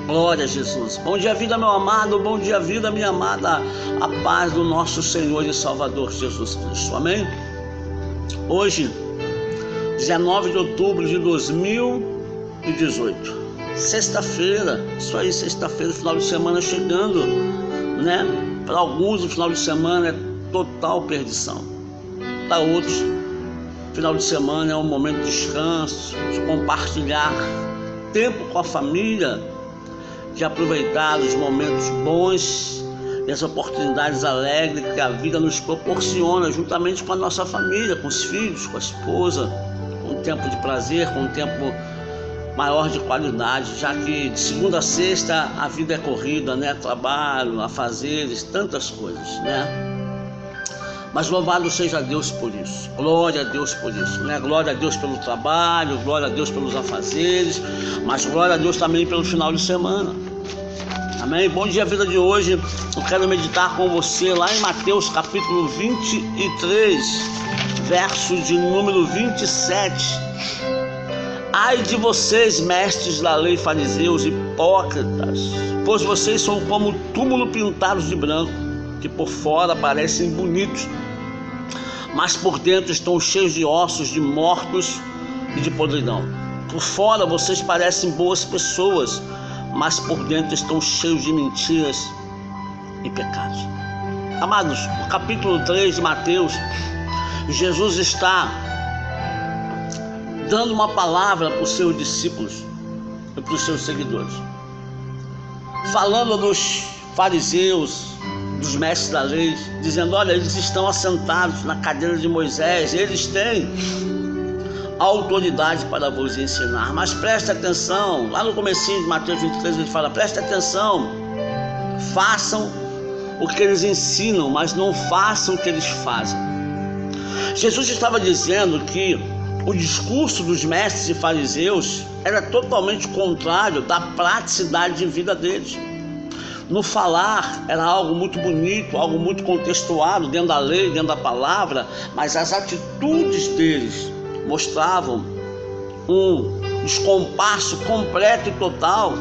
Glória a Jesus. Bom dia, vida, meu amado. Bom dia, vida, minha amada. A paz do nosso Senhor e Salvador Jesus Cristo. Amém? Hoje, 19 de outubro de 2018. Sexta-feira. Isso aí, sexta-feira, final de semana chegando, né? Para alguns, o final de semana é total perdição. Para outros, final de semana é um momento de descanso, de compartilhar tempo com a família, de aproveitar os momentos bons e as oportunidades alegres que a vida nos proporciona, juntamente com a nossa família, com os filhos, com a esposa, com um tempo de prazer, com um tempo maior de qualidade, já que de segunda a sexta a vida é corrida, né? Trabalho, afazeres, tantas coisas, né? Mas louvado seja Deus por isso, glória a Deus por isso, né? Glória a Deus pelo trabalho, glória a Deus pelos afazeres, mas glória a Deus também pelo final de semana. Amém? Bom dia, vida de hoje. Eu quero meditar com você lá em Mateus capítulo 23, verso de número 27. Ai de vocês, mestres da lei, fariseus, hipócritas, pois vocês são como túmulo pintados de branco, que por fora parecem bonitos, mas por dentro estão cheios de ossos de mortos e de podridão. Por fora vocês parecem boas pessoas, mas por dentro estão cheios de mentiras e pecados. Amados, no capítulo 3 de Mateus, Jesus está dando uma palavra para os seus discípulos e para os seus seguidores, falando dos fariseus, dos mestres da lei, dizendo: olha, eles estão assentados na cadeira de Moisés, eles têm autoridade para vos ensinar, mas preste atenção, lá no comecinho de Mateus 23 ele fala: preste atenção, façam o que eles ensinam, mas não façam o que eles fazem. Jesus estava dizendo que o discurso dos mestres e fariseus era totalmente contrário da praticidade de vida deles. No falar era algo muito bonito, algo muito contextuado dentro da lei, dentro da palavra, mas as atitudes deles mostravam um descompasso completo e total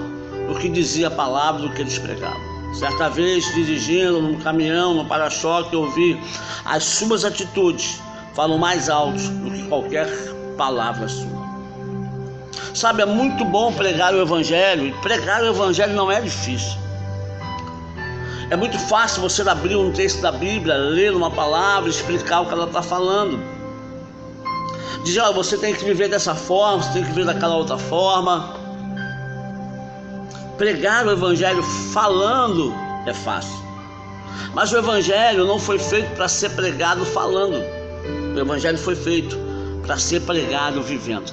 do que dizia a palavra, do que eles pregavam. Certa vez, dirigindo num caminhão, no para-choque, eu ouvi: as suas atitudes falam mais alto do que qualquer palavra sua. Sabe, é muito bom pregar o Evangelho, e pregar o Evangelho não é difícil. É muito fácil você abrir um texto da Bíblia, ler uma palavra, explicar o que ela está falando. Dizer: olha, você tem que viver dessa forma, você tem que viver daquela outra forma. Pregar o Evangelho falando é fácil. Mas o Evangelho não foi feito para ser pregado falando. O Evangelho foi feito para ser pregado vivendo.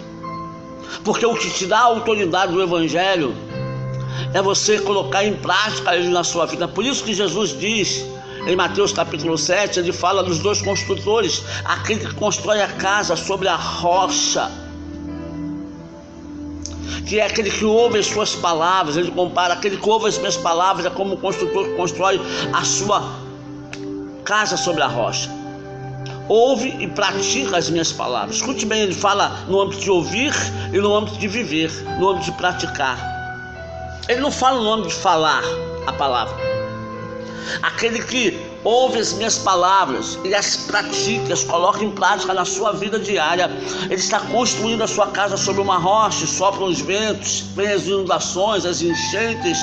Porque o que te dá a autoridade do Evangelho é você colocar em prática ele na sua vida. Por isso que Jesus diz em Mateus capítulo 7, ele fala dos dois construtores: aquele que constrói a casa sobre a rocha, que é aquele que ouve as suas palavras. Ele compara aquele que ouve as minhas palavras é como o construtor que constrói a sua casa sobre a rocha. Ouve e pratica as minhas palavras. Escute bem, ele fala no âmbito de ouvir e no âmbito de viver, no âmbito de praticar. Ele não fala no âmbito de falar a palavra. Aquele que ouve as minhas palavras e as pratica, as coloca em prática na sua vida diária, ele está construindo a sua casa sobre uma rocha. Sopram os ventos, vêm as inundações, as enchentes,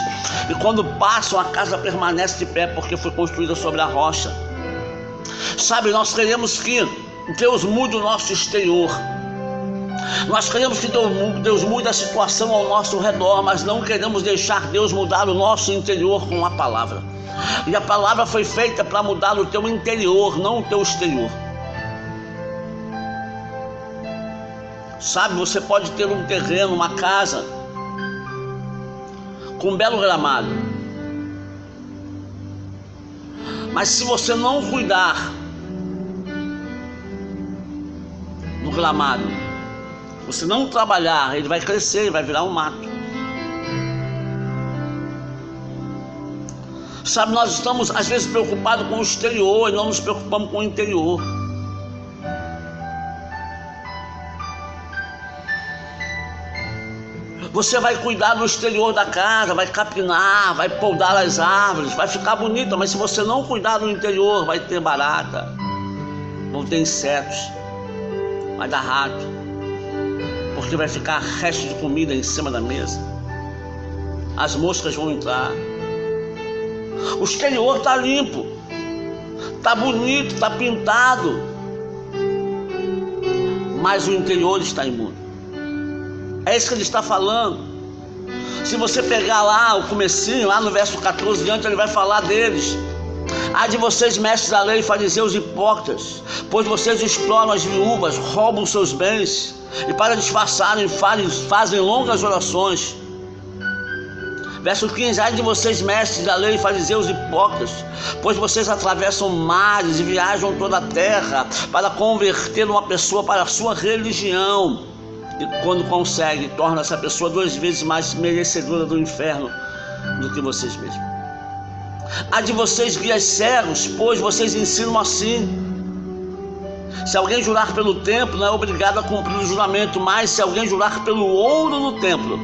e quando passam a casa permanece de pé, porque foi construída sobre a rocha. Sabe, nós queremos que Deus mude o nosso exterior. Nós queremos que Deus mude a situação ao nosso redor, mas não queremos deixar Deus mudar o nosso interior com a palavra. E a palavra foi feita para mudar o teu interior, não o teu exterior. Sabe, você pode ter um terreno, uma casa com um belo gramado, mas se você não cuidar do gramado, você não trabalhar, ele vai crescer, ele vai virar um mato. Sabe, nós estamos às vezes preocupados com o exterior e não nos preocupamos com o interior. Você vai cuidar do exterior da casa, vai capinar, vai podar as árvores, vai ficar bonita, mas se você não cuidar do interior, vai ter barata, vão ter insetos, vai dar rato, porque vai ficar resto de comida em cima da mesa. As moscas vão entrar. O exterior está limpo, está bonito, está pintado, mas o interior está imundo. É isso que ele está falando. Se você pegar lá o comecinho, lá no verso 14 diante, ele vai falar deles. Ai de vocês, mestres da lei, fariseus hipócritas, pois vocês exploram as viúvas, roubam seus bens, e para disfarçarem fazem longas orações. Verso 15, ai de vocês, mestres da lei, fariseus hipócritas, pois vocês atravessam mares e viajam toda a terra para converter uma pessoa para a sua religião. E quando consegue, torna essa pessoa 2 vezes mais merecedora do inferno do que vocês mesmos. Ai de vocês, guias cegos, pois vocês ensinam assim. Se alguém jurar pelo templo, não é obrigado a cumprir o juramento, mas se alguém jurar pelo ouro no templo,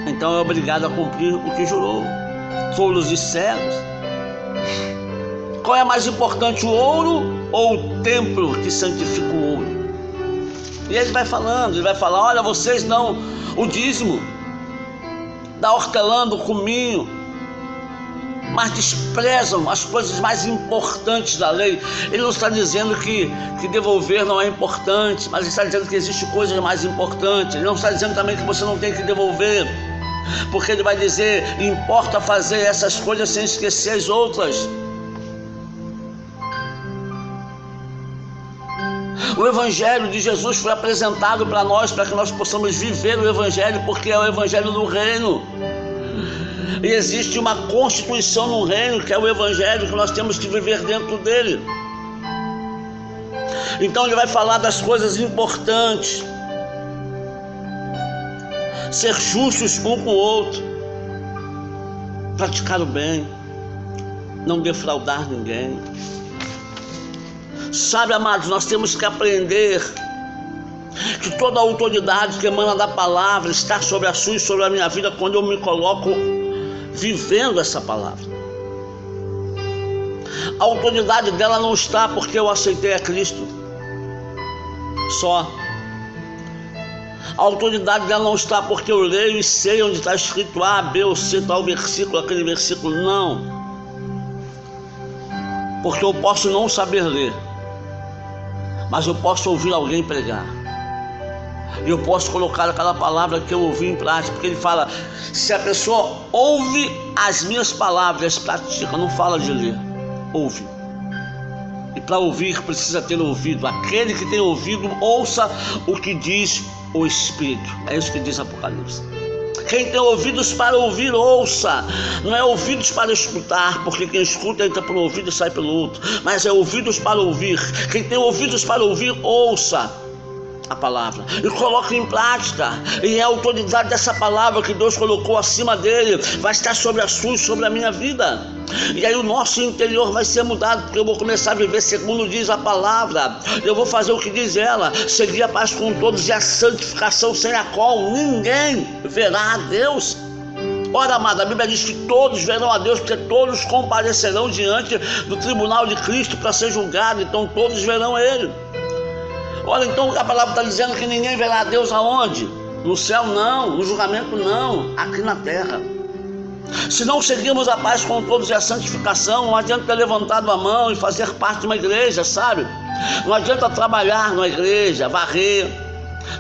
então é obrigado a cumprir o que jurou. Tolos e cegos. Qual é mais importante, o ouro ou o templo que santifica o ouro? E ele vai falando, ele vai falar, olha, vocês dão o dízimo da hortelã, do cominho, mas desprezam as coisas mais importantes da lei. Ele não está dizendo que devolver não é importante, mas ele está dizendo que existem coisas mais importantes. Ele não está dizendo também que você não tem que devolver, porque ele vai dizer, importa fazer essas coisas sem esquecer as outras. O Evangelho de Jesus foi apresentado para nós, para que nós possamos viver o Evangelho, porque é o Evangelho do reino. E existe uma constituição no reino, que é o Evangelho, que nós temos que viver dentro dele. Então ele vai falar das coisas importantes. Ser justos um com o outro, praticar o bem, não defraudar ninguém. Sabe, amados, nós temos que aprender que toda a autoridade que emana da palavra está sobre a sua e sobre a minha vida quando eu me coloco vivendo essa palavra. A autoridade dela não está porque eu aceitei a Cristo só. A autoridade dela não está porque eu leio e sei onde está escrito A, B ou C, tal versículo, aquele versículo, não. Porque eu posso não saber ler, mas eu posso ouvir alguém pregar. E eu posso colocar aquela palavra que eu ouvi em prática, porque ele fala, se a pessoa ouve as minhas palavras, pratica, não fala de ler, ouve. E para ouvir precisa ter ouvido. Aquele que tem ouvido, ouça o que diz o Espírito. É isso que diz Apocalipse. Quem tem ouvidos para ouvir, ouça. Não é ouvidos para escutar, porque quem escuta entra por um ouvido e sai pelo outro, mas é ouvidos para ouvir. Quem tem ouvidos para ouvir, ouça a palavra e coloque em prática. E é a autoridade dessa palavra que Deus colocou acima dele vai estar sobre a sua e sobre a minha vida. E aí o nosso interior vai ser mudado, porque eu vou começar a viver segundo diz a palavra. Eu vou fazer o que diz ela, seguir a paz com todos e a santificação, sem a qual ninguém verá a Deus. Ora, amada, a Bíblia diz que todos verão a Deus, porque todos comparecerão diante do tribunal de Cristo para ser julgado. Então todos verão a Ele. Olha, então a palavra está dizendo que ninguém verá a Deus aonde? No céu não, no julgamento não, aqui na terra. Se não seguirmos a paz com todos e a santificação, não adianta ter levantado a mão e fazer parte de uma igreja, sabe? Não adianta trabalhar numa igreja, varrer,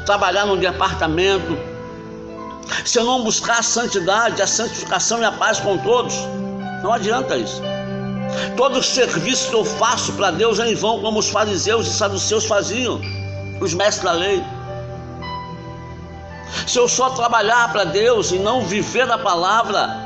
trabalhar num departamento. Se eu não buscar a santidade, a santificação e a paz com todos, não adianta isso. Todo o serviço que eu faço para Deus é em vão, como os fariseus e saduceus faziam, os mestres da lei. Se eu só trabalhar para Deus e não viver a palavra,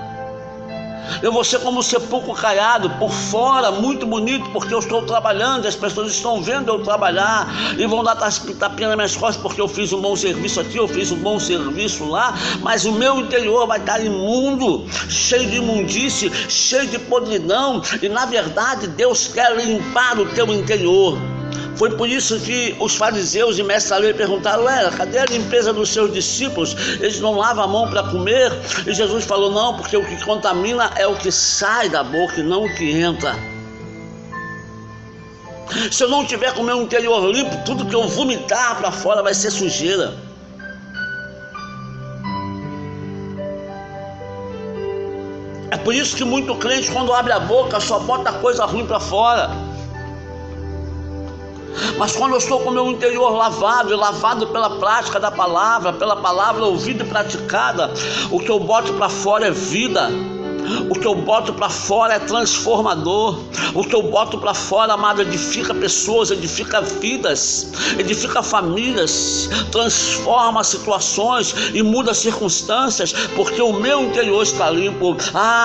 eu vou ser como um sepulcro caiado, por fora muito bonito, porque eu estou trabalhando, as pessoas estão vendo eu trabalhar e vão dar tapinha nas minhas costas porque eu fiz um bom serviço aqui, eu fiz um bom serviço lá, mas o meu interior vai estar imundo, cheio de imundície, cheio de podridão. E na verdade Deus quer limpar o teu interior, Foi por isso que os fariseus e mestres da lei perguntaram: cadê a limpeza dos seus discípulos? Eles não lavam a mão para comer? E Jesus falou: não, porque o que contamina é o que sai da boca e não o que entra. Se eu não tiver com o meu interior limpo, tudo que eu vomitar para fora vai ser sujeira. É por isso que muito crente, quando abre a boca, só bota coisa ruim para fora. Mas quando eu estou com o meu interior lavado, e lavado pela prática da palavra, pela palavra ouvida e praticada, o que eu boto para fora é vida. O que eu boto para fora é transformador. O que eu boto para fora, amado, edifica pessoas, edifica vidas, edifica famílias, transforma situações e muda circunstâncias, porque o meu interior está limpo.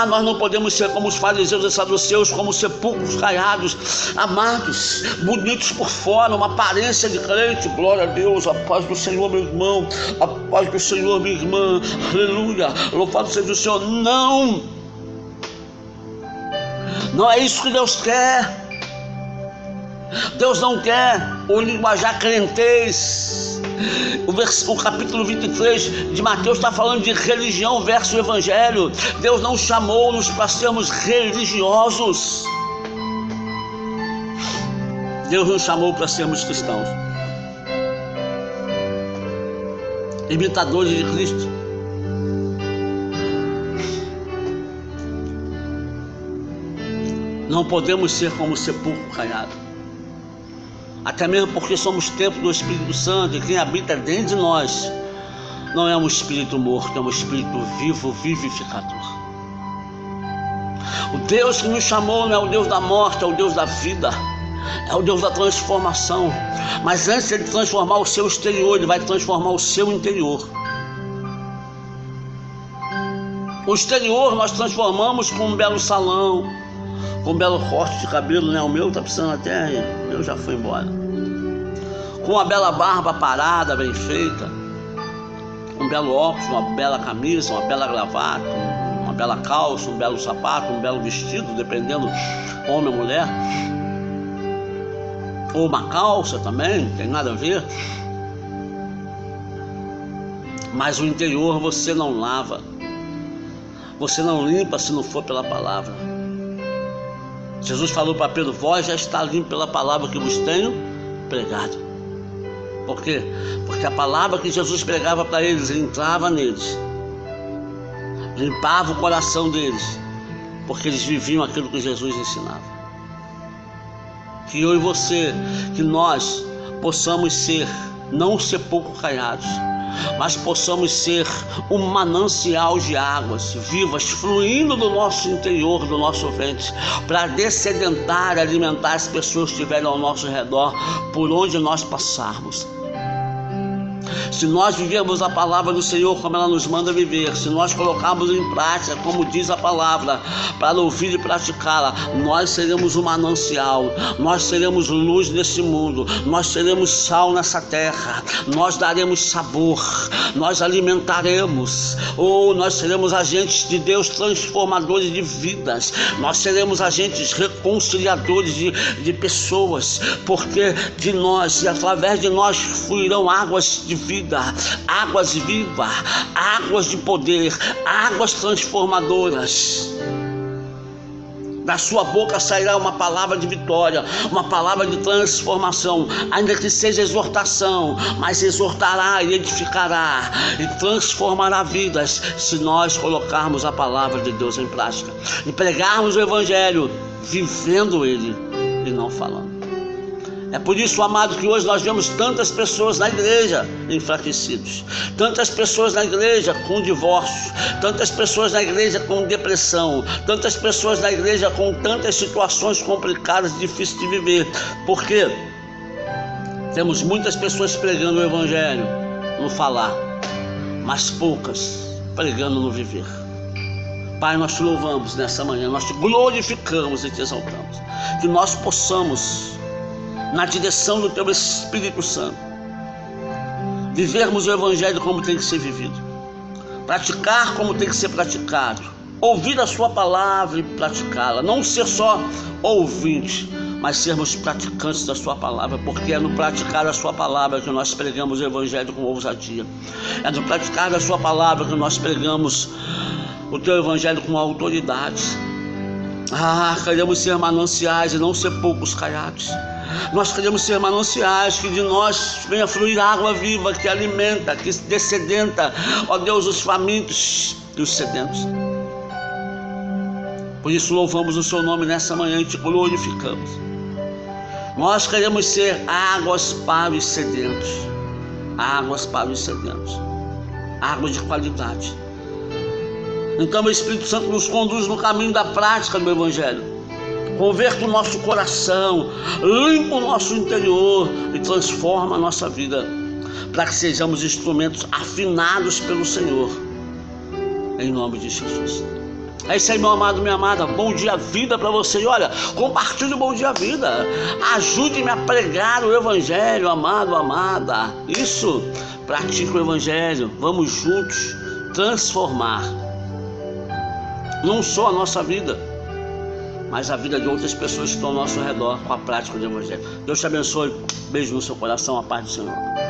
Nós não podemos ser como os fariseus e saduceus, como sepulcros caiados, amados, bonitos por fora, uma aparência de crente. Glória a Deus, a paz do Senhor, meu irmão, a paz do Senhor, minha irmã, aleluia, louvado seja o Senhor. Não é isso que Deus quer. Deus não quer o linguajar crentez. O capítulo 23 de Mateus está falando de religião versus evangelho. Deus não chamou-nos para sermos religiosos. Deus nos chamou para sermos cristãos, imitadores de Cristo. Não podemos ser como sepulcro caiado, até mesmo porque somos templo do Espírito Santo, e quem habita dentro de nós não é um espírito morto, é um espírito vivo, vivificador. O Deus que nos chamou não é o Deus da morte, é o Deus da vida, é o Deus da transformação. Mas antes de transformar o seu exterior, Ele vai transformar o seu interior. O exterior nós transformamos com um belo salão, com um belo corte de cabelo, né? O meu tá precisando até, o meu já foi embora. Com uma bela barba parada, bem feita, um belo óculos, uma bela camisa, uma bela gravata, uma bela calça, um belo sapato, um belo vestido, dependendo homem ou mulher. Ou uma calça também, não tem nada a ver. Mas o interior você não lava, você não limpa se não for pela palavra. Jesus falou para Pedro: vós já está limpo pela palavra que vos tenho pregado. Por quê? Porque a palavra que Jesus pregava para eles entrava neles, limpava o coração deles, porque eles viviam aquilo que Jesus ensinava. Que eu e você, que nós possamos ser não sepulcros caiados, mas possamos ser um manancial de águas vivas fluindo do nosso interior, do nosso ventre, para dessedentar e alimentar as pessoas que estiverem ao nosso redor, por onde nós passarmos. Se nós vivermos a palavra do Senhor como ela nos manda viver, se nós colocarmos em prática como diz a palavra, para ouvir e praticá-la, nós seremos um manancial, nós seremos luz nesse mundo, nós seremos sal nessa terra, nós daremos sabor, nós alimentaremos, nós seremos agentes de Deus, transformadores de vidas, nós seremos agentes reconciliadores de pessoas, porque de nós e através de nós fluirão águas de vida, águas vivas, águas de poder, águas transformadoras. Da sua boca sairá uma palavra de vitória, uma palavra de transformação, ainda que seja exortação, mas exortará e edificará e transformará vidas, se nós colocarmos a palavra de Deus em prática e pregarmos o Evangelho, vivendo ele e não falando. É por isso, amado, que hoje nós vemos tantas pessoas na igreja enfraquecidas, tantas pessoas na igreja com divórcio, tantas pessoas na igreja com depressão, tantas pessoas na igreja com tantas situações complicadas, difíceis de viver, porque temos muitas pessoas pregando o Evangelho no falar, mas poucas pregando no viver. Pai, nós te louvamos nessa manhã, nós te glorificamos e te exaltamos, que nós possamos, na direção do Teu Espírito Santo, vivermos o Evangelho como tem que ser vivido, praticar como tem que ser praticado, ouvir a Sua palavra e praticá-la, não ser só ouvinte, mas sermos praticantes da sua palavra, porque é no praticar a sua palavra que nós pregamos o evangelho com ousadia. É no praticar da sua palavra que nós pregamos o teu evangelho com autoridade. Queremos ser mananciais e não ser poucos caiados. Nós queremos ser mananciais, que de nós venha fluir água viva, que alimenta, que dessedenta, ó Deus, os famintos e os sedentos. Por isso louvamos o seu nome nessa manhã e te glorificamos. Nós queremos ser águas para os sedentos. Águas para os sedentos. Água de qualidade. Então o Espírito Santo nos conduz no caminho da prática do evangelho. Converta o nosso coração, limpa o nosso interior e transforma a nossa vida, para que sejamos instrumentos afinados pelo Senhor, em nome de Jesus. É isso aí, meu amado, minha amada. Bom dia, vida para você. E olha, compartilhe o Bom Dia Vida. Ajude-me a pregar o evangelho, amado, amada. Isso, pratique o evangelho. Vamos juntos transformar não só a nossa vida, mas a vida de outras pessoas que estão ao nosso redor com a prática do evangelho. Deus te abençoe. Beijo no seu coração, a paz do Senhor.